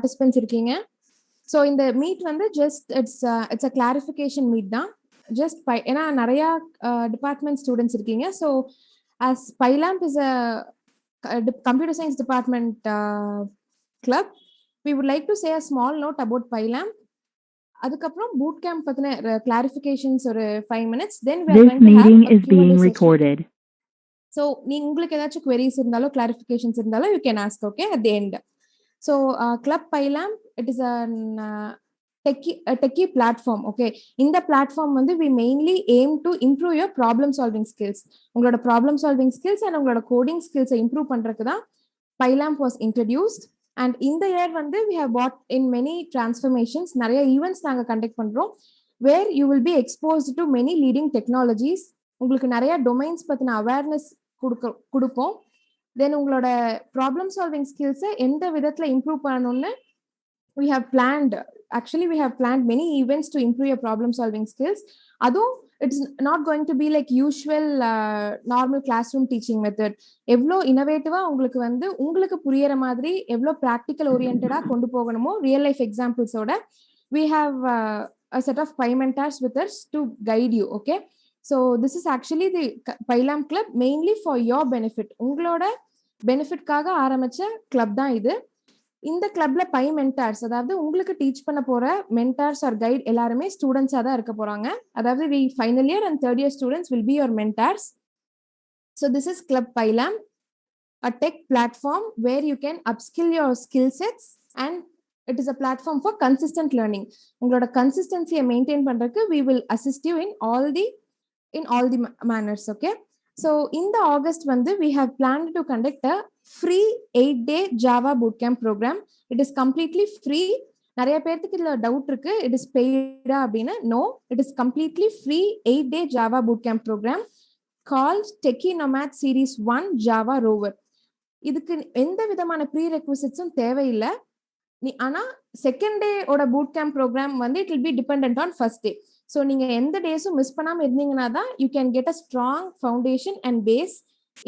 participants இருக்கீங்க. So இந்த meet வந்து just it's a clarification meet தான். ஜஸ்ட் ஏன்னா நிறையா டிபார்ட்மெண்ட் ஸ்டூடெண்ட்ஸ் இருக்கீங்க. So as PyLamp is a computer science department club, we would like to say a small note about PyLamp. அதுக்கப்புறம் boot camp பத்தின clarifications ஒரு 5 minutes, then we are going to have a Q&A session. So நீங்க உங்களுக்கு ஏதாச்சும் queries இருந்தாலோ clarifications இருந்தாலோ you can ask, okay, at the end. So Club PyLamp, it is a techie platform, okay. இந்த platform வந்து we mainly aim to improve your problem solving skills. உங்களோட problem solving skills and உங்களோட coding skills improve பண்றதுக்கு தான் PyLamp was introduced. And in the year வந்து we have brought in many transformations. நிறைய events நாங்க conduct பண்றோம் where you will be exposed to many leading technologies. உங்களுக்கு நிறைய domains பத்தின awareness கொடுப்போம். தென் உங்களோட ப்ராப்ளம் சால்விங் ஸ்கில்ஸை எந்த விதத்துல இம்ப்ரூவ் பண்ணணும்னு we have planned many events to improve your problem solving skills. அதுவும் it's not going to be like usual normal classroom teaching method. எவ்வளோ இனோவேட்டிவா உங்களுக்கு புரியற மாதிரி எவ்வளோ ப்ராக்டிக்கல் ஓரியன்டா கொண்டு போகணுமோ ரியல் லைஃப் எக்ஸாம்பிள்ஸோட we have a set of Pi mentors with us to guide you, okay. So this is actually the PyLamp club mainly for your benefit. உங்களோட பெனிஃபிட்காக ஆரம்பிச்ச கிளப் தான் இது. இந்த கிளப்ல பை மென்டார்ஸ், அதாவது உங்களுக்கு டீச் பண்ண போற மென்டார்ஸ் ஆர் கைட் எல்லாருமே ஸ்டூடெண்ட்ஸா தான் இருக்க போறாங்க. அதாவது we final year and third year students will be your mentors. So this is Club PyLamp, a tech platform where you can upskill your skill sets and it is a platform for consistent learning. உங்களோட கன்சிஸ்டன்சியை maintain பண்றதுக்கு we will assist you in all the manners, okay. So in the August வந்து we have planned to conduct a free 8-day Java bootcamp program. It is completely free. நிறைய பேருக்கு இதுல doubt இருக்கு, it is paid அப்படின்னா. No, it is completely free 8-day Java bootcamp program called Techie Nomad Series 1 Java Rover. இதுக்கு எந்த விதமான pre ரெக்விசிட்ஸும் தேவையில்லை. ஆனா செகண்ட் டே ஓட பூட் கேம்ப் ப்ரோக்ராம் வந்து it will be dependent on first day. So நீங்க எந்த டேஸும் மிஸ் பண்ணாம இருந்தீங்கன்னா தான் you can get a strong foundation and base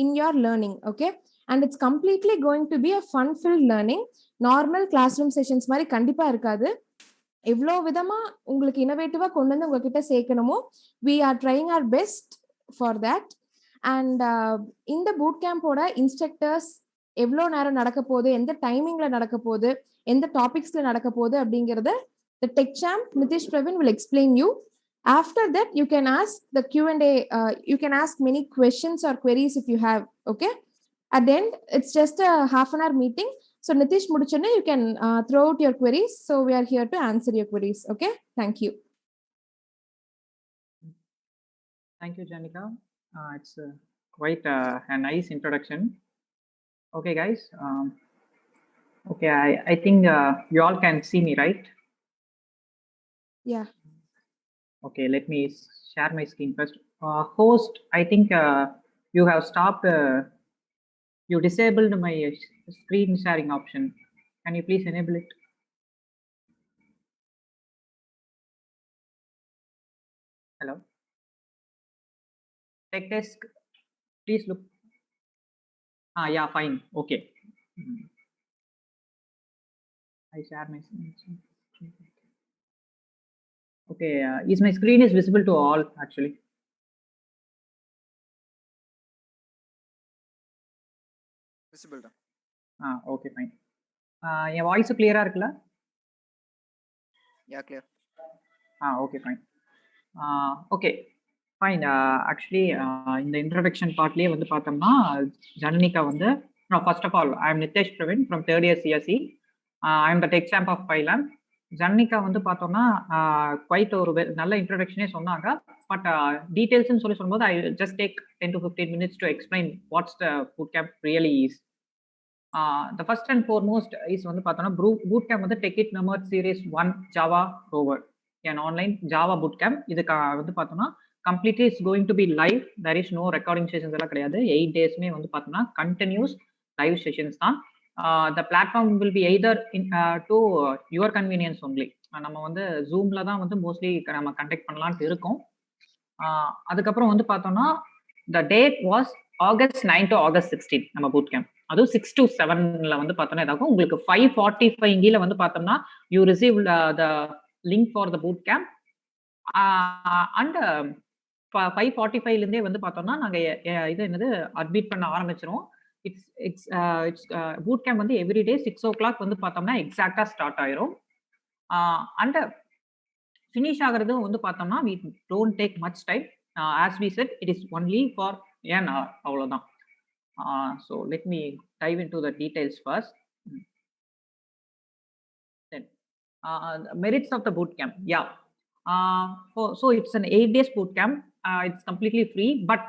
in your learning, okay. And it's completely going to be a fun filled learning. Normal classroom sessions மாதிரி கண்டிப்பா இருக்காது. எவ்வளோ விதமா உங்களுக்கு இனோவேட்டிவா கொண்டு வந்து உங்ககிட்ட சேர்க்கணுமோ we are trying our best for that. And இந்த பூட் கேம்போட இன்ஸ்ட்ரக்டர்ஸ் எவ்வளோ நேரம் நடக்க போகுது, எந்த டைமிங்ல நடக்க போகுது, எந்த டாபிக்ஸ்ல நடக்க போகுது அப்படிங்கறத the tech champ Nitish Pravin will explain you. After that you can ask the Q&A, you can ask many questions or queries if you have, okay. At the end it's just a half an hour meeting. So Nitish mudichone you can throw out your queries. So we are here to answer your queries, okay. Thank you. Thank you, Janika. It's quite a nice introduction. Okay guys, okay, I think you all can see me, right? Yeah. Okay, let me share my screen first. Host, I think you have stopped, you disabled my screen sharing option. Can you please enable it? Hello? Tech desk, please look. Yeah, fine. Okay. I share my screen. Okay, is my screen is visible to all actually? Visible da. Okay, fine. Your voice clear ah irukla? Yeah, clear. Okay, fine. Okay, fine. Actually in the introduction part liye vandu paathomna Janika vandu, first of all I am Nitish Pravin from 3rd year CSE. I am the tech champ of PyLamp. ஜன்னிகா வந்து பார்த்தோம்னா quite ஒரு நல்ல இன்ட்ரடக்ஷனே சொன்னாங்க. But டீடைல்ஸ்ன்னு சொல்லும்போது I just take 10 to 15 minutes to explain what's the boot camp really is. The first and foremost is வந்து பார்த்தோம்னா boot camp வந்து Techie Nomad Series 1 Java Rover, an online Java boot camp. இதுக்கு வந்து பார்த்தோம்னா completely is going to be live. There is no recording sessions எல்லாம் கிடையாது. 8 daysமே வந்து பார்த்தோம்னா continuous live sessions தான். The platform will be either to your convenience only. நம்ம வந்து ஜூம்ல தான் வந்து மோஸ்ட்லி நம்ம கண்டக்ட் பண்ணலாம்னு இருக்கோம். அதுக்கப்புறம் வந்து பார்த்தோம்னா the date was August 9 to August 16 நம்ம boot camp. அதுவும் 6 to 7ல வந்து பார்த்தோம்னா இதாகும். உங்களுக்கு 5:45 வந்து பார்த்தோம்னா you receive the link for the boot camp. And 5:45ல இருந்தே வந்து பார்த்தோம்னா நாங்க இது என்னது அட்மிட் பண்ண ஆரம்பிச்சிருவோம். It's it's it's boot camp வந்து எவ்ரி டே 6 o'clock வந்து பார்த்தோம்னா எக்ஸாக்ட்டா ஸ்டார்ட் ஆயிரும். அண்ட் ஃபினிஷ் ஆகுறதும் வந்து பார்த்தோம்னா we don't take much time. As we said, it is only for an hour. அவ்வளவுதான். So let me dive into the details first. Then merits of the boot camp. Yeah. So it's an 8 days boot camp. It's completely free, but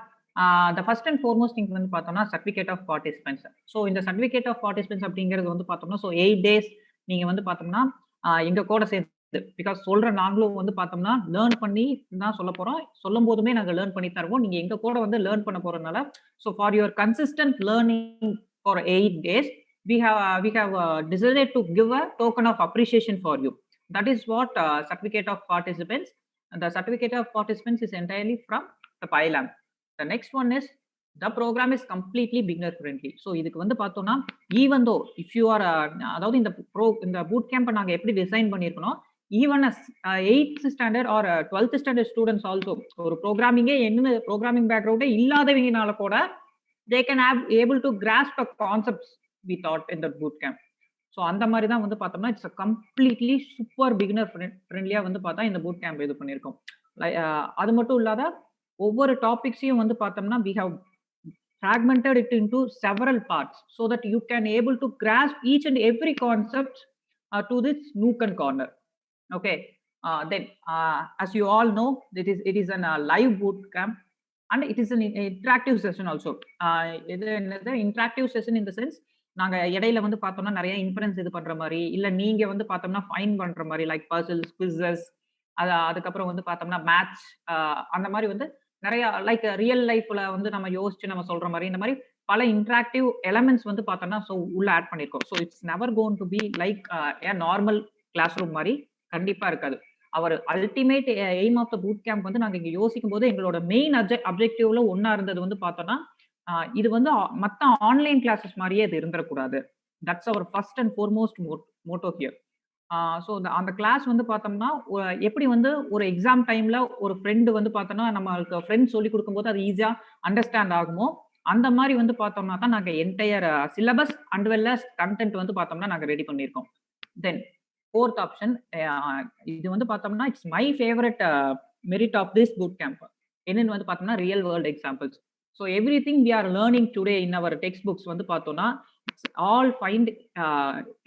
the first and foremost thing வந்து பார்த்தோம்னா certificate of participants. So இந்த certificate of participants அப்படிங்கிறது வந்து பார்த்தோம்னா so 8 days நீங்க வந்து பார்த்தோம்னா எங்க கூட சேர்ந்து பிகாஸ் சொல்ற நாங்களும் வந்து பார்த்தோம்னா லேர்ன் பண்ணி தான் சொல்ல போறோம். சொல்லும் போதுமே நாங்க லேர்ன் பண்ணி தருவோம். நீங்க எங்க கூட வந்து லேர்ன் பண்ண போறதுனால so for your consistent learning for 8 days we have decided to give a token of appreciation for you. That is what certificate of participants. The certificate of participants is entirely from the PyLab. The next one is the program is completely beginner friendly. So இதுக்கு வந்து பார்த்தோம்னா even though if you are அதாவது இந்த boot camp நாங்க எப்படி design பண்ணியிருக்கோம், even as 8th standard or 12th standard students also ஒரு ப்ரோக்ராமிங்கே என்ன ப்ரோக்ராமிங் பேக்ரவுண்டே இல்லாதவங்கனால கூட they can have able to grasp the concepts we taught in the boot camp. So அந்த மாதிரி தான் வந்து பார்த்தோம்னா இட்ஸ் கம்ப்ளீட்லி சூப்பர் பிகினர் ஃப்ரெண்ட்லியா வந்து பார்த்தா இந்த பூட் கேம்ப் இது பண்ணியிருக்கோம். அது மட்டும் இல்லாத ஒவ்வொரு டாபிக்ஸையும் வந்து பார்த்தோம்னா we have fragmented it into several parts so that you can able to grasp each and every concept to this nook and corner. Okay. Then as you all know, it is an live boot camp and it is an interactive session also. இது என்னது interactive session in the sense நாங்க இடையில வந்து பார்த்தோம்னா நிறைய inference இது பண்ற மாதிரி இல்ல நீங்க வந்து பார்த்தோம்னா ஃபைன் பண்ற மாதிரி லைக் பசில்ஸ் குவிஸஸ் அதுக்கப்புறம் வந்து பார்த்தோம்னா மேட்ச் அந்த மாதிரி வந்து நிறைய லைக் ரியல் லைஃப்ல வந்து நம்ம யோசிச்சு நம்ம சொல்ற மாதிரி இந்த மாதிரி பல இன்டராக்டிவ் எலமெண்ட்ஸ் வந்து பார்த்தோம்னா ஸோ உள்ள ஆட் பண்ணிருக்கோம். So it's never cone to be like a normal classroom மாதிரி கண்டிப்பா இருக்காது. Our ultimate aim of the boot camp வந்து நாங்க இங்க யோசிக்கும் போது எங்களோட மெயின் அப்ஜெக்டிவ்ல ஒன்னா இருந்தது வந்து பார்த்தோம்னா இது வந்து மற்ற ஆன்லைன் கிளாஸஸ் மாதிரியே இது இருந்துடக்கூடாது. That's our first and foremost motto here. So அந்த கிளாஸ் வந்து பார்த்தோம்னா எப்படி வந்து ஒரு எக்ஸாம் டைம்ல ஒரு ஃப்ரெண்டு வந்து பார்த்தோம்னா நம்மளுக்கு ஃப்ரெண்ட் சொல்லி கொடுக்கும்போது அது ஈஸியா அண்டர்ஸ்டாண்ட் ஆகுமோ அந்த மாதிரி வந்து பார்த்தோம்னா தான் நாங்கள் entire syllabus and well as content வந்து பார்த்தோம்னா நாங்கள் ரெடி பண்ணியிருக்கோம். தென் ஃபோர்த் ஆப்ஷன் இது வந்து பார்த்தோம்னா it's my favourite merit of this boot camp. என்னன்னு வந்து பார்த்தோம்னா real world examples. So everything we are learning today in our textbooks வந்து பார்த்தோம்னா it's all find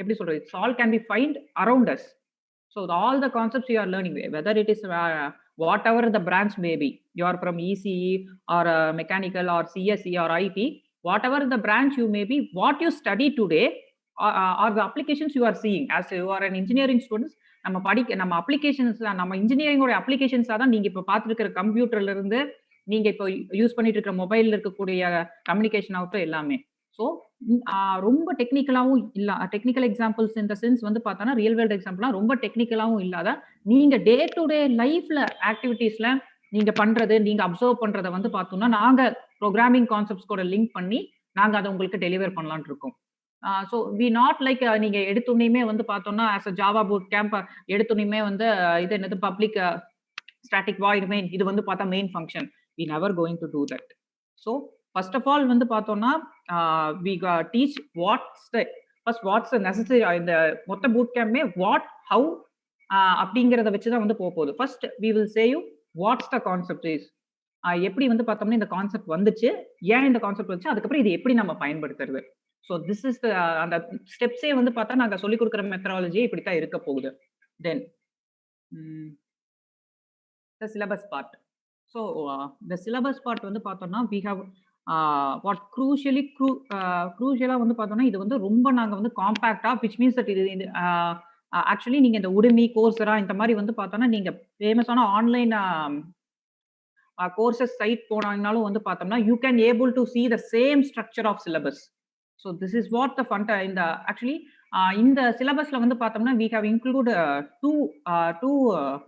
எப்படி சொல்றது it's all can be find around us. So all the concepts you are learning whether it is whatever the branch may be, you are from ECE or mechanical or CSE or IT, whatever the branch you may be, what you study today are the applications you are seeing as you are an engineering students. நம்ம applications நம்ம இன்ஜினியரிங்கோட அப்ளிகேஷன்ஸா தான் நீங்க இப்ப பார்த்துருக்கிற கம்ப்யூட்டர்ல இருந்து நீங்க இப்போ use பண்ணிட்டு இருக்கிற மொபைல்ல இருக்கக்கூடிய கம்யூனிகேஷன் ஆகட்டும் எல்லாமே. ஸோ ரொம்ப டெக்னிக்கலாவும் இல்ல டெக்னிக்கல் எக்ஸாம்பிள்ஸ் இந்த சென்ஸ் வந்து பார்த்தோன்னா ரியல் வேர்ல்ட் எக்ஸாம்பிள்லாம் ரொம்ப டெக்னிக்கலாவும் இல்லாத நீங்க டே டு டே லைஃப்ல ஆக்டிவிட்டீஸ்ல நீங்க பண்றது நீங்க அப்சர்வ் பண்றதை வந்து பார்த்தோம்னா நாங்க ப்ரோக்ராமிங் கான்செப்ட்ஸ் கூட லிங்க் பண்ணி நாங்க அதை உங்களுக்கு டெலிவர் பண்ணலாம்னு இருக்கோம். ஸோ வி நாட் லைக் நீங்க எடுத்துனையுமே வந்து பார்த்தோம்னா as a Java boot camp எடுத்துனையுமே வந்து இது என்னது பப்ளிக் ஸ்டாட்டிக் வாய்ட் மெயின் இது வந்து பார்த்தா main function. We never going to do that. So first of all வந்து பார்த்தோம்னா we teach what's the necessary இந்த மொத்த boot campமே what how அப்படிங்கறத வச்சு தான் வந்து போகுது. First we will say you what's the concept is. எப்படி வந்து பார்த்தோம்னா இந்த கான்செப்ட் வந்துச்சு ஏன் இந்த கான்செப்ட் வந்துச்சு அதுக்கப்புறம் இது எப்படி நம்ம பயன்படுத்துறது. ஸோ திஸ் இஸ் அந்த ஸ்டெப்ஸே வந்து பார்த்தா நாங்கள் சொல்லிக் கொடுக்குற மெத்தடாலஜியே இப்படித்தான் இருக்க போகுது. தென் the syllabus part. So the syllabus part வந்து பார்த்தோம்னா we have what crucially வந்து பார்த்தோம்னா இது வந்து ரொம்ப நாங்க வந்து காம்பாக்டா which means that இது ஆக்சுவலி நீங்க இந்த உடுமி கோர்சரா இந்த மாதிரி வந்து பார்த்தோம்னா நீங்க ஃபேமஸான ஆன்லைன் கோர்சஸ் சைட் போனாங்கனாலும் வந்து பார்த்தோம்னா you can able to see the same structure of syllabus. So this is what the fun இந்த actually இந்த syllabusல வந்து பார்த்தோம்னா we have included two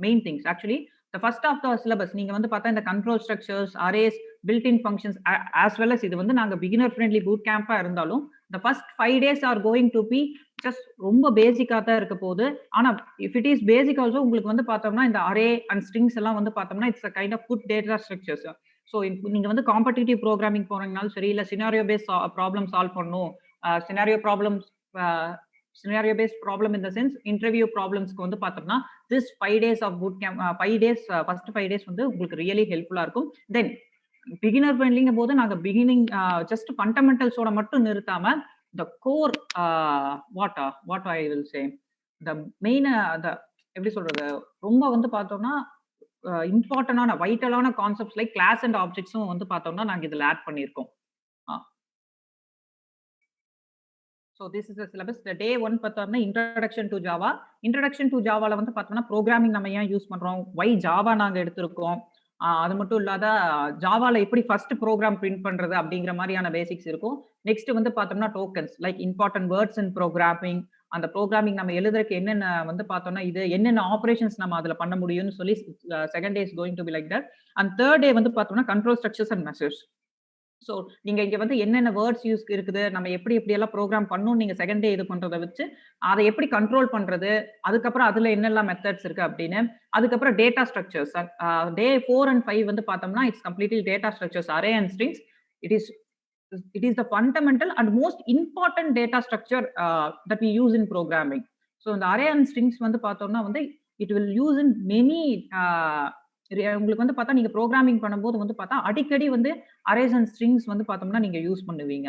main things actually. The first of the syllabus நீங்க வந்து பார்த்தா இந்த control structures arrays built in functions as well as இது வந்து நாங்க பிகினர் ஃப்ரெண்ட்லி பூட் கேம்பா இருந்தாலும் the first 5 days are going to be just ரொம்ப பேசிக்கா தான் இருக்க போகுது. ஆனா if it is basic also உங்களுக்கு வந்து பார்த்தோம்னா இந்த அரே அண்ட் ஸ்ட்ரிங்ஸ் எல்லாம் வந்து பார்த்தோம்னா it's a kind of good data structures. So நீங்க வந்து காம்படிட்டிவ் ப்ரோக்ராமிங் போறீங்கனாலும் சரி, இல்ல சினாரியோ பேஸ்ட் ப்ராப்ளம் சால்வ் பண்ணணும், scenario based problem in the sense interview problems க்கு வந்து பார்த்தோம்னா this 5 days of boot camp 5 days first 5 days வந்து உங்களுக்கு really helpful-ஆ இருக்கும். Then beginner friendly போது நாங்க beginning just fundamentals ஓட மட்டும் நிறுத்தாம the core what I will say the main the எப்படி சொல்றது, ரொம்ப வந்து பார்த்தோம்னா இம்பார்ட்டன்டான வைட்டலான கான்செப்ட்ஸ் லைக் கிளாஸ் அண்ட் ஆப்ஜெக்ட்ஸும் வந்து பார்த்தோம்னா நாங்க இதுல ஆட் பண்ணியிருக்கோம். So this is the syllabus. The day 1 பார்த்தோம்னா introduction to Java. Introduction to Javaல வந்து பார்த்தோம்னா ப்ரோக்ராமிங் நம்ம ஏன் யூஸ் பண்றோம், why Java நாங்க எடுத்திருக்கோம், அது மட்டும் இல்லாத ஜாவால எப்படி ஃபர்ஸ்ட் ப்ரோக்ராம் பிரிண்ட் பண்றது அப்படிங்கிற மாதிரியான பேசிக்ஸ் இருக்கும். நெக்ஸ்ட் வந்து பார்த்தோம்னா tokens like important words in programming, அந்த ப்ரோக்ராமிங் நம்ம எழுதுறதுக்கு என்னென்ன வந்து பார்த்தோம்னா இது என்னென்ன ஆபரேஷன்ஸ் நம்ம அதுல பண்ண முடியும்னு சொல்லி second day is going to be like that. And third day வந்து பார்த்தோம்னா control structures and message. So நீங்க இங்க வந்து என்னென்ன வேர்ட்ஸ் யூஸ் இருக்குது, நம்ம எப்படி எல்லாம் ப்ரோக்ராம் பண்ணணும், நீங்க செகண்ட் டே இது பண்றதை வச்சு அதை எப்படி கண்ட்ரோல் பண்றது, அதுக்கப்புறம் அதுல என்னெல்லாம் மெத்தட்ஸ் இருக்கு அப்படின்னு, அதுக்கப்புறம் டேட்டா ஸ்ட்ரக்சர்ஸ். டே 4 and 5 வந்து பார்த்தோம்னா it's completely data structures, array and strings. It is the fundamental and most important data structure that we use in programming. So இந்த அரே அண்ட் ஸ்ட்ரிங்ஸ் வந்து பார்த்தோம்னா வந்து it will use in many உங்களுக்கு வந்து பார்த்தா நீங்க ப்ரோக்ராமிங் பண்ணும்போது வந்து பார்த்தா அடிக்கடி வந்து அரேஸ் அண்ட் ஸ்ட்ரிங்ஸ் வந்து பார்த்தோம்னா நீங்க யூஸ் பண்ணுவீங்க.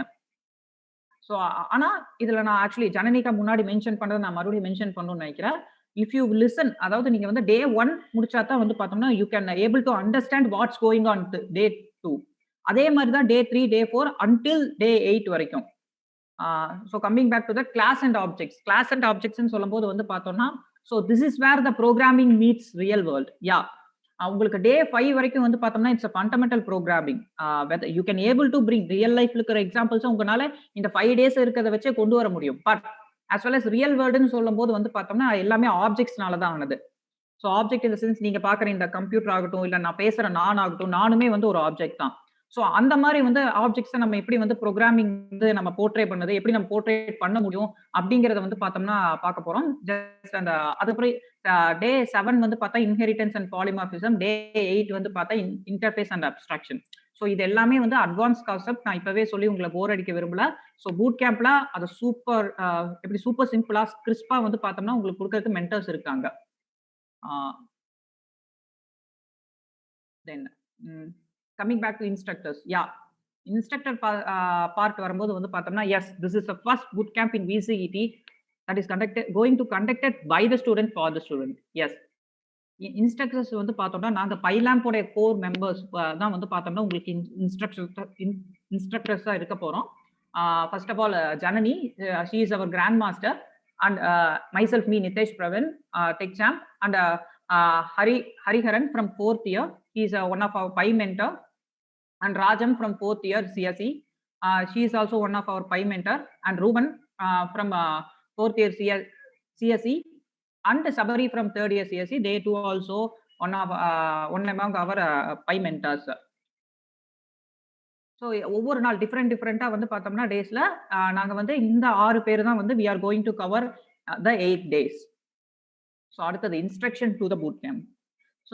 ஸோ ஆனா இதுல நான் ஆக்சுவலி ஜனனிகா முன்னாடி மென்ஷன் பண்றது நான் மறுபடியும் மென்ஷன் பண்ணணும்னு நினைக்கிறேன். இஃப் யூ லிசன், அதாவது நீங்க வந்து டே 1 முடிச்சா தான் வந்து பார்த்தோம்னா you can able to understand what's going on day 2. அதே மாதிரி தான் டே 3 டே 4 until டே 8 வரைக்கும். So coming back to the class and objects. Class and objects சொல்லும்போது வந்து பார்த்தோம்னா so this is where the programming meets real world. Yeah, உங்களுக்கு day 5 வரைக்கும் வந்து பார்த்தோம்னா it's fundamental programming. You can able to bring real லைஃப்ல இருக்கிற examples உங்களால இந்த 5 டேஸ் இருக்கிறத வச்சே கொண்டு வர முடியும். But as well as real வேர்ல்டுன்னு சொல்லும் போது வந்து பார்த்தோம்னா எல்லாமே ஆப்ஜெக்ட்ஸ்னால தான் ஆனது. ஸோ ஆப்ஜெக்ட் இந்த சென்ஸ் நீங்க பாக்குற இந்த கம்ப்யூட்டர் ஆகட்டும், இல்ல நான் பேசுற நான் ஆகட்டும், நானுமே வந்து ஒரு ஆப்ஜெக்ட் தான். ஸோ அந்த மாதிரி வந்து ஆப்ஜெக்ட்ஸை நம்ம எப்படி வந்து ப்ரோக்ராமிங் வந்து நம்ம போர்ட்ரே பண்ணது, எப்படி நம்ம போர்ட்ரேட் பண்ண முடியும் அப்படிங்கறத வந்து பார்த்தோம்னா பார்க்க போறோம். ஜஸ்ட் அந்த அதுக்கப்புறம் டே 7 வந்து பார்த்தா இன்ஹெரிட்டன்ஸ் அண்ட் பாலிமார்பிசம், டே 8 வந்து பார்த்தா இன்டர்ஃபேஸ் அண்ட் அப்ஸ்ட்ராக்ஷன். ஸோ இது எல்லாமே வந்து அட்வான்ஸ் கான்செப்ட். நான் இப்பவே சொல்லி உங்களை போர் அடிக்க விரும்பல. ஸோ பூட் கேம்ப்ல அது சூப்பர் எப்படி சூப்பர் சிம்பிளா கிறிஸ்பா வந்து பார்த்தோம்னா உங்களுக்கு கொடுக்கறதுக்கு மென்டர்ஸ் இருக்காங்க. Then coming back to instructors, yeah, instructor part வரும்போது வந்து பார்த்தோம்னா yes, this is the first boot camp in VCET that is conducted by the student for the student. Yes, instructors வந்து பார்த்தோம்னா நாங்க பைலாம்போட கோர் மெம்பர்ஸ் தான் வந்து பார்த்தோம்னா உங்களுக்கு இன்ஸ்ட்ரக்டர்ஸா இருக்க போறோம். First of all Janani, she is our grand master, and myself, me, Nitesh Pravin, tech champ, and Hariharan from 4th year. He is one of our Pi mentor, and Rajam from 4th year CSE. She is also one of our Pi mentor, and Ruben from 4th year CSE, and Sabari from 3rd year CSE. They too also one among our Pi mentors. So ஒவ்வொரு நாள் டிஃப்ரெண்டா வந்து பார்த்தோம்னா டேஸ்ல நாங்க வந்து இந்த 6 பேர் தான் வந்து we are going to cover the 8 days. So அடுத்தது instruction to the boot camp. So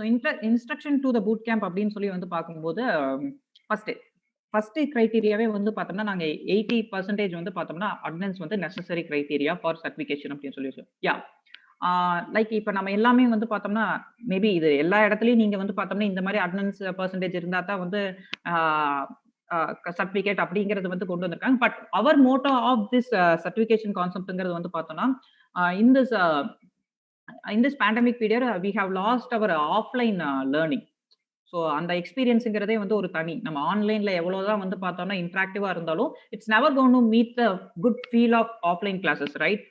instruction to the boot camp அப்படின்னு சொல்லி வந்து பார்க்கும்போது ஃபர்ஸ்ட் கிரைட்டீரியாவே வந்து பார்த்தோம்னா நாங்க 80% வந்து பார்த்தோம்னா அட்டெண்டன்ஸ் வந்து நெசசரி கிரைட்டீரியா ஃபார் சர்டிஃபிகேஷன் அப்படின்னு சொல்லி யா லைக் இப்போ நம்ம எல்லாமே வந்து பார்த்தோம்னா மேபி இது எல்லா இடத்துலயும் நீங்க வந்து பார்த்தோம்னா இந்த மாதிரி அட்டெண்டன்ஸ் பெர்சன்டேஜ் இருந்தா தான் வந்து சர்டிஃபிகேட் அப்படிங்கிறது வந்து கொண்டு வந்திருக்காங்க. But our motto of this certification கான்செப்ட்ங்கிறது வந்து பார்த்தோம்னா in this pandemic period we have lost our offline learning. So அந்த எக்ஸ்பீரியன்ஸுங்கிறதே வந்து ஒரு தனி, நம்ம ஆன்லைன்ல எவ்வளவுதான் வந்து பார்த்தோம்னா இன்ட்ராக்டிவா இருந்தாலும் it's never cone to meet the good feel of offline classes, right?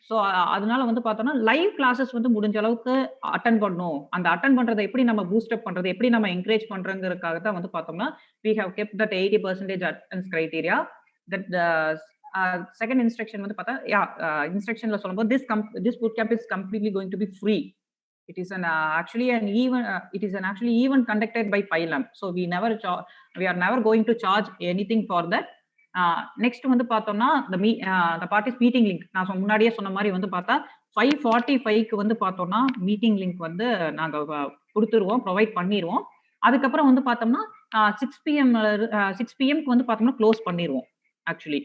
So அதனால வந்து பார்த்தோம்னா லைவ் கிளாஸஸ் வந்து முடிஞ்ச அளவுக்கு அட்டன் பண்ணணும். அந்த அட்டன் பண்றதை எப்படி நம்ம பூஸ்டப் பண்றது, எப்படி நம்ம என்கரேஜ் பண்றதுக்காக தான் வந்து பார்த்தோம்னா we have kept that 80% attendance criteria. That second instruction வந்து பார்த்தா இன்ஸ்ட்ரக்ஷன்ல சொல்லும்போது this boot camp is completely going to be free. It is actually an event conducted by PyLamp. So we are never going to charge anything for that. Next வந்து பார்த்தோம்னா the party's meeting link நான் முன்னாடியே சொன்ன மாதிரி வந்து பார்த்தா 5:45க்கு வந்து பார்த்தோம்னா மீட்டிங் லிங்க் வந்து நாங்க கொடுத்துருவோம், ப்ரொவைட் பண்ணிடுவோம். அதுக்கப்புறம் வந்து பார்த்தோம்னா 6 PM வந்து பார்த்தோம்னா க்ளோஸ் பண்ணிடுவோம் ஆக்சுவலி.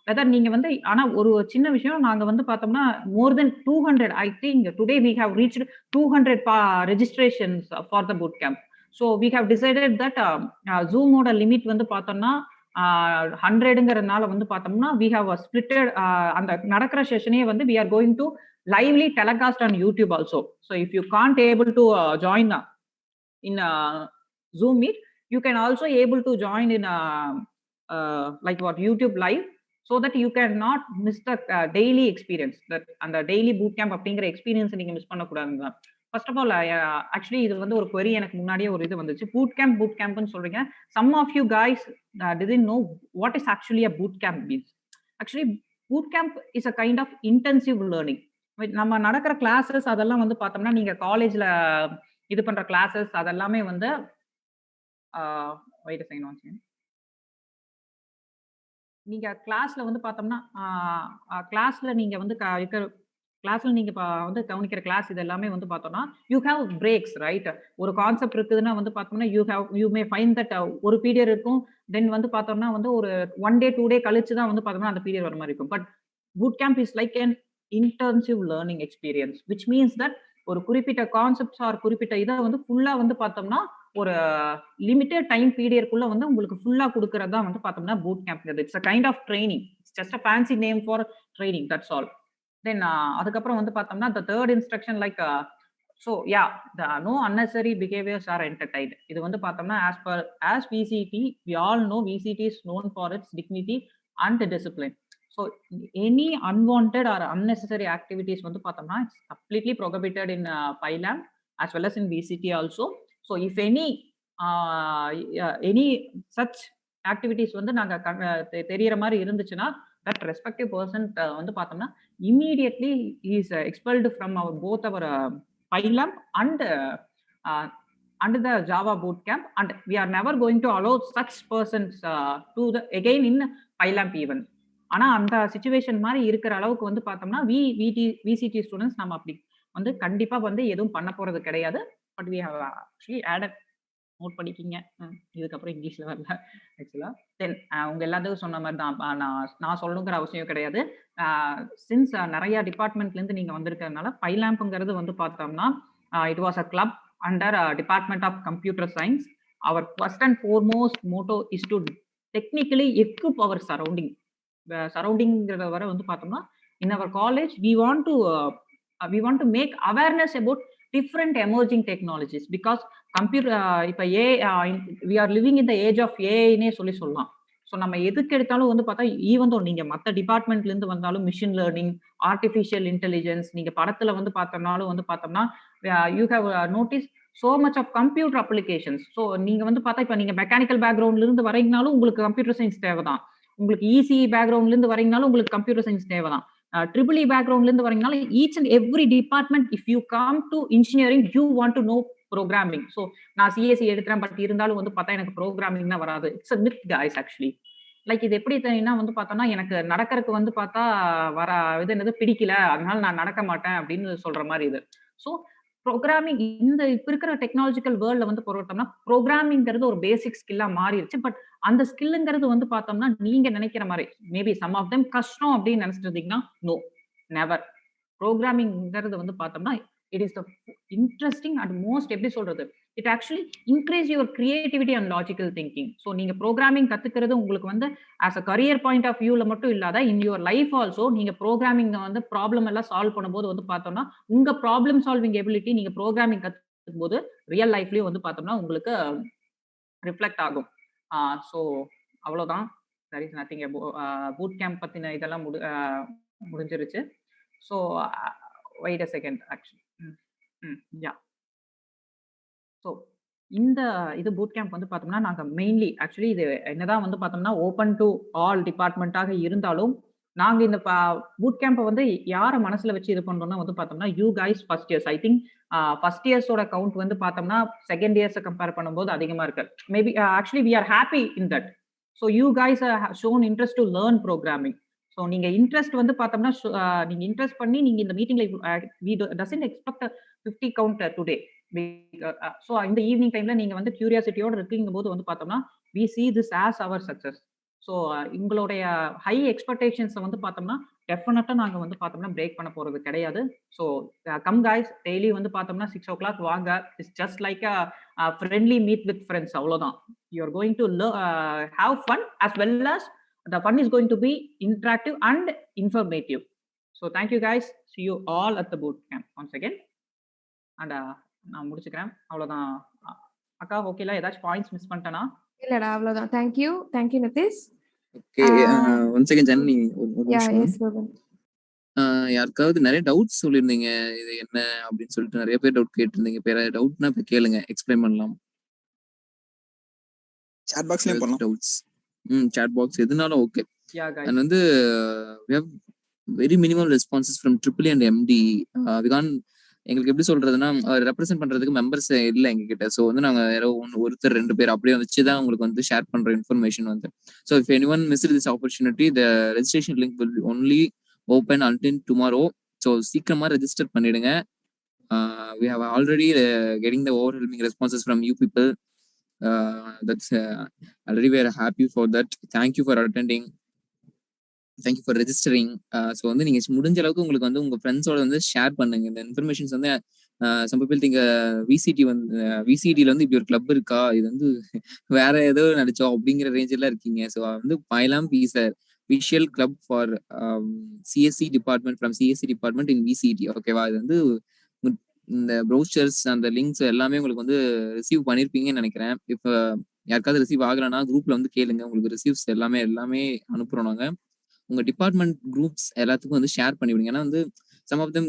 வெதர் நீங்க வந்து ஆனா ஒரு சின்ன விஷயம், நாங்க வந்து பார்த்தோம்னா more than 200, I think today we have reached 200 registrations for the boot camp. So we have decided that ஜூமோட லிமிட் வந்து பார்த்தோம்னா 100ங்கிறதுனால வந்து பார்த்தோம்னா வி ஹேவ் ஸ்பிளிட்டட் அந்த நடக்கிற செஷனே வந்து we are going to lively telecast on YouTube also. So if you can't able to join in Zoom meet, you can also able to join in like what YouTube live, so that you cannot miss the daily experience, that and the daily boot camp அப்படிங்கிற experience நீங்க miss பண்ண கூடாதுங்க. First of all actually இது வந்து ஒரு query எனக்கு முன்னாடியே ஒரு இது வந்துச்சு, boot campனு சொல்றீங்க. Some of you guys didn't know what is actually a boot camp means. Actually boot camp is a kind of intensive learning. நம்ம நடக்கிற கிளாஸஸ் அதெல்லாம் வந்து பார்த்தோம்னா நீங்க காலேஜ்ல இது பண்ற கிளாஸஸ் அதெல்லாமே வந்து வெயிட் செகண்ட் ஒன் செகண்ட், நீங்க கிளாஸ்ல வந்து பார்த்தோம்னா கிளாஸ்ல நீங்க வந்து கிளாஸ்ல நீங்க வந்து கவனிக்கிற கிளாஸ் இது எல்லாமே வந்து பார்த்தோம்னா யூ ஹேவ் பிரேக்ஸ், ரைட்? ஒரு கான்செப்ட் இருக்குதுன்னா வந்து பார்த்தோம்னா யூ மே ஃபைண்ட் தட் ஒரு பீரியட் இருக்கும், தென் வந்து பார்த்தோம்னா வந்து ஒரு 1 day 2 day கழிச்சு தான் வந்து பார்த்தோம்னா அந்த பீரியட் வர மாதிரி இருக்கும். But boot camp is like an intensive learning experience, which means that ஒரு குறிப்பிட்ட கான்செப்ட்ஸ் ஆர் குறிப்பிட்ட இதை வந்து ஃபுல்லா வந்து பார்த்தோம்னா ஒரு லிமிட்டட் டைம் பீரியட்குள்ள வந்து உங்களுக்கு ஃபுல்லா கொடுக்கறது தான் வந்து பார்த்தோம்னா boot camp. It's a kind of training, it's just a fancy name for training, that's all. Then அதுக்கப்புறம் வந்து பார்த்தோம்னா the third instruction like so yeah, the no unnecessary behaviors are entertained. இது வந்து பார்த்தோம்னா as VCT we all know VCT is known for its dignity and discipline. So any unwanted or unnecessary activities வந்து பார்த்தோம்னா it's completely prohibited in PyLab as well as in VCT also. So if any such activities வந்து நாங்க தெரியற மாதிரி இருந்துச்சுன்னா that respective person வந்து பார்த்தோம்னா immediately is expelled from both our PyLab and the Java boot camp, and we are never going to allow such persons to the again in PyLab even. ஆனா அந்த situation மாதிரி இருக்கிற அளவுக்கு வந்து பார்த்தோம்னா VCT students நம்ம அப்படி வந்து கண்டிப்பா வந்து எதுவும் பண்ண போறது கிடையாது. But we have actually added, note பண்ணிக்கிங்க, இதுக்கப்புறம் இங்கிலீஷ்ல வரல ஆக்சுவலா. தென் உங்க எல்லாத்துக்கும் சொன்ன மாதிரி தான் நான் சொல்லணுங்கிற அவசியம் கிடையாது. சின்ஸ் நிறைய டிபார்ட்மெண்ட்ல இருந்து நீங்க வந்திருக்கிறதுனால பைலாம்ப்ங்கிறது வந்து பார்த்தோம்னா it was a club under department of computer science. Our first and foremost motto is to technically equip our சரௌண்டிங்கிறத வர வந்து பார்த்தோம்னா in our college we want to make awareness about different emerging technologies, because computer இப்ப we are living in the age of AI னே சொல்லலாம். So நம்ம எதுக்கு எடுத்தாலும் வந்து பார்த்தா ஈவன் தோ நீங்க மற்ற டிபார்ட்மெண்ட்ல இருந்து வந்தாலும் மிஷின் லேர்னிங், ஆர்டிஃபிஷியல் இன்டெலிஜென்ஸ், நீங்க படத்துல வந்து பார்த்தோம்னாலும் வந்து பார்த்தோம்னா you have notice so much of computer applications. So நீங்க வந்து பார்த்தா இப்ப நீங்க மெக்கானிக்கல் பேக்ரவுண்ட்ல இருந்து வரீங்கனாலும் உங்களுக்கு கம்ப்யூட்டர் சயின்ஸ் தேவைதான், உங்களுக்கு இசிஇ பேக்ரவுண்ட்ல இருந்து வரீங்கனாலும் உங்களுக்கு கம்ப்யூட்டர் சயின்ஸ் தேவைதான், ட்ரிபிள் பேக்ரவுண்ட்ல இருந்து வரீங்கனாலும் each and every department if you come to engineering you want to know programming. So நான் சிஎஸ்சி எடுத்துறேன், பட் இருந்தாலும் வந்து பார்த்தா எனக்கு ப்ரோக்ராமிங் தான் வராது. It's a myth guys actually. Like இது எப்படி தெரியும்னா வந்து பார்த்தோம்னா எனக்கு நடக்கிறதுக்கு வந்து பார்த்தா இது என்னது பிடிக்கல, அதனால நான் நடக்க மாட்டேன் அப்படின்னு சொல்ற மாதிரி இது. ஸோ ப்ரோக்ராமிங் இந்த இப்ப இருக்கிற டெக்னாலஜிக்கல் வேர்ல்ட்ல வந்து பொறுத்தோம்னா ப்ரோக்ராமிங்கிறது ஒரு பேசிக் ஸ்கில்லா மாறிடுச்சு. பட் அந்த ஸ்கில்லுங்கிறது வந்து பார்த்தோம்னா நீங்க நினைக்கிற மாதிரி மேபி சம் ஆஃப் தெம் கஷ்டம் அப்படின்னு நினைச்சிட்டு இருந்தீங்கன்னா நோ, நெவர். ப்ரோக்ராமிங்கிறது வந்து பார்த்தோம்னா it is the interesting and most எப்படி சொல்றது, it actually increase your creativity and logical thinking. So நீங்க ப்ரோக்ராமிங் கத்துக்கிறது உங்களுக்கு வந்து as a career point of வியூல மட்டும் இல்லாத இன் யுவர் லைஃப் ஆல்சோ நீங்க ப்ரோக்ராமிங் வந்து ப்ராப்ளம் எல்லாம் சால்வ் பண்ணும்போது வந்து பார்த்தோம்னா உங்க ப்ராப்ளம் சால்விங் எபிலிட்டி நீங்க ப்ரோக்ராமிங் கத்துக்கும் போது ரியல் லைஃப்லயும் வந்து பார்த்தோம்னா உங்களுக்கு ரிஃப்ளெக்ட் ஆகும். ஸோ அவ்வளோதான், that is nothing. Boot camp பத்தின இதெல்லாம் முடிஞ்சிருச்சு. So wait a second actually. Yeah, so இது பூட் கேம்ப் வந்து பார்த்தோம்னா நாங்கள் மெயின்லி ஆக்சுவலி இது என்னதான் வந்து பார்த்தோம்னா ஓப்பன் டு ஆல் டிபார்ட்மெண்ட்டாக இருந்தாலும் நாங்கள் இந்த பூட் கேம்பை வந்து யாரை மனசில் வச்சு இது பண்ணுறோம்னா வந்து பார்த்தோம்னா you guys first years. I think first இயர்ஸோட கவுண்ட் வந்து பார்த்தோம்னா செகண்ட் இயர்ஸை கம்பேர் பண்ணும்போது அதிகமாக இருக்கு. Maybe actually we are happy in that. So you guys have shown interest to learn programming. So நீங்க இன்ட்ரெஸ்ட் வந்து பார்த்தோம்னா நீங்க இன்ட்ரெஸ்ட் பண்ணி நீங்க இந்த மீட்டிங்ல we doesn't expect a 50 count today. So இந்த ஈவினிங் டைம்ல நீங்க வந்து கியூரியாசிட்டியோட இருக்கீங்க போது வந்து பார்த்தோம்னா we see this as our success. So உங்களுடைய ஹை எக்ஸ்பெக்டேஷன்ஸை வந்து பார்த்தோம்னா டெஃபினட்டாக நாங்கள் வந்து பார்த்தோம்னா பிரேக் பண்ண போகிறது கிடையாது. ஸோ கம் கைஸ், டெய்லி வந்து பார்த்தோம்னா 6 o'clock வாங்க. It's just like a friendly meet with friends, அவ்வளோதான். You are going to have fun as well as the fun is going to be interactive and informative. So thank you guys. See you all at the boot camp once again. And நான் முடிச்சுக்கிறேன், அவ்வளோதான். அக்கா ஓகேல? ஏதாச்சும் points miss பண்ணிட்டேனா? இல்லடா, அவ்வளவுதான். Thank you Nitish. Okay, once again Janani ஒரு நிமிஷம். எஸ் கோவிந்த். யாருக்காவது நிறைய டவுட்ஸ் சொல்லியிருந்தீங்க, இது என்ன அப்படின்னு சொல்லிட்டு நிறைய பேர் டவுட் கேட்டிருந்தீங்க. இப்போ யாராவது டவுட்னா இப்போ கேளுங்க, எக்ஸ்பிளைன் பண்ணலாம். சாட் பாக்ஸ்லயே பண்ணலாம். டவுட்ஸ் சாட் பாக்ஸ் எதுனாலும் ஓகே. Yeah guys. அண்ட் வந்து we have very minimal responses from triple and MD. எங்களுக்கு எப்படி சொல்றதுன்னா, ரெப்ரசென்ட் பண்றதுக்கு மெம்பர்ஸ் இல்லை எங்ககிட்ட. ஸோ வந்து நாங்க யாரோ ஒருத்தர் 2 பேர் அப்படியே வச்சுதான் உங்களுக்கு வந்து ஷேர் பண்ற இன்ஃபர்மேஷன் வந்து. So if anyone missed this opportunity, the registration link will be only open until tomorrow. So சீக்கிரமா ரெஜிஸ்டர் பண்ணிடுங்க. We have already getting the overwhelming responses from you people. That's already we are happy for that. Thank you for attending. Thank you for registering. So வந்து நீங்க முடிஞ்ச அளவுக்கு உங்களுக்கு வந்து உங்க ஃப்ரெண்ட்ஸோட வந்து ஷேர் பண்ணுங்க இந்த இன்ஃபர்மேஷன்ஸ் வந்து. some people think விசிடி வந்து விசிடியில் வந்து இப்படி ஒரு கிளப் இருக்கா, இது வந்து வேற ஏதோ நினைச்சோம் அப்படிங்கிற ரேஞ்சில் இருக்கீங்க. ஸோ வந்து பைலாம் பீஸ் visual club for CSE department from CSE department in VCT. ஓகேவா? இது வந்து இந்த ப்ரௌச்சர்ஸ் அந்த லிங்க்ஸ் எல்லாமே உங்களுக்கு வந்து ரிசீவ் பண்ணியிருப்பீங்கன்னு நினைக்கிறேன். இப்போ யாருக்காவது ரிசீவ் ஆகலைன்னா குரூப்ல வந்து கேளுங்க, உங்களுக்கு ரிசீவ்ஸ் எல்லாமே அனுப்புறோம் நாங்க. உங்க டிபார்ட்மெண்ட் குரூப்ஸ் எல்லாத்துக்கும் வந்து ஷேர் பண்ணிவிடுங்க. ஏன்னா வந்து some of them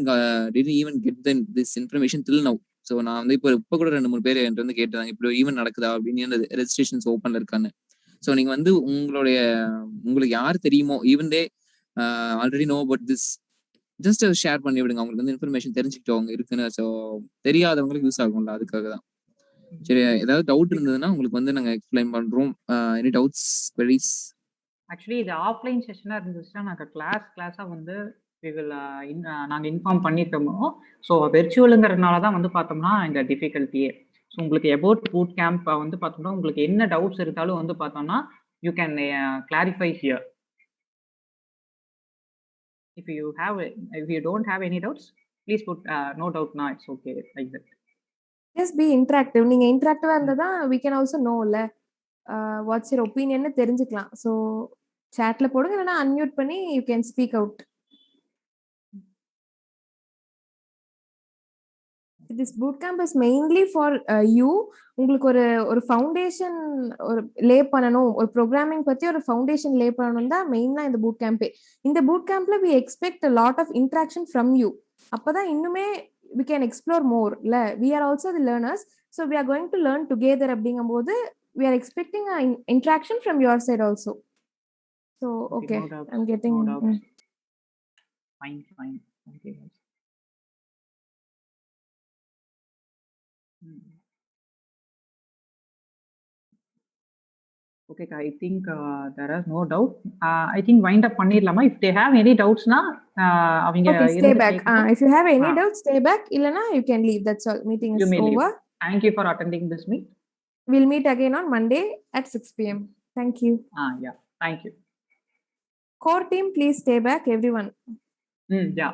didn't even get this information till now. So நான் வந்து இப்போ கூட 2-3 பேர் என்கிட்ட வந்து கேட்டாங்க, இப்படி ஈவென்ட் நடக்குதா அப்படின்னு, ரெஜிஸ்ட்ரேஷன்ஸ் ஓப்பன்ல இருக்கான்னு. ஸோ நீங்க வந்து உங்களுக்கு யார் தெரியுமோ, even they already know about this, just share பண்ணி விடுங்க. அவங்களுக்கு வந்து இன்ஃபர்மேஷன் தெரிஞ்சுக்கிட்டவங்க இருக்குன்னு. ஸோ தெரியாதவங்களுக்கு யூஸ் ஆகும்ல, அதுக்காக தான். சரி, ஏதாவது டவுட் இருந்ததுன்னா உங்களுக்கு வந்து நாங்கள் எக்ஸ்பிளைன் பண்றோம். Any doubts, queries? ஆக்சுவலி இது ஆஃப்லைன் செஷனாக இருந்துச்சுன்னா நாங்கள் கிளாஸாக வந்து நாங்கள் இன்ஃபார்ம் பண்ணிட்டோமோ. ஸோ வெர்ச்சுவலுங்கிறதுனால தான் வந்து பார்த்தோம்னா இந்த டிஃபிகல்ட்டியே. ஸோ உங்களுக்கு அபவுட் பூட் கேம்ப் வந்து பார்த்தோம்னா உங்களுக்கு என்ன டவுட்ஸ் இருந்தாலும் வந்து பார்த்தோம்னா you can clarify here. If you don't have any doubts, please put no doubt na, it's okay like that. Just be interactive. நீங்க இன்டராக்டிவா இருந்தா தான் we can also know what's your opinion னு தெரிஞ்சுக்கலாம். ஸோ சாட்ல போடுங்க, இல்லைன்னா அன்மியூட் பண்ணி you can speak out. This boot camp is mainly for you. உங்களுக்கு ஒரு ஃபவுண்டேஷன் லே பண்ணணும், ஒரு ப்ரோக்ராமிங் பத்தி ஒரு ஃபவுண்டேஷன் லே பண்ணணும் தான் மெயினா இந்த பூட் கேம்பே. இந்த பூட் கேம்ப்ல we expect a lot of interaction from you. அப்பதான் இன்னுமே we can explore more. We are also the learners, so we are going to learn together. அப்படிங்கும்போது we are expecting an interaction from your side also. So okay, no doubts, I'm getting no doubts. Fine. Okay. Okay, I think there is no doubt. I think wind up பண்ணிரலாமா? If they have any doubts na அவங்க okay, stay back. If you have any doubts, stay back. இல்லனா you can leave. That's all. Meeting is over. Thank you for attending this meet. We'll meet again on Monday at 6 p.m. Thank you. Yeah, thank you. Core team, please stay back, everyone. Yeah.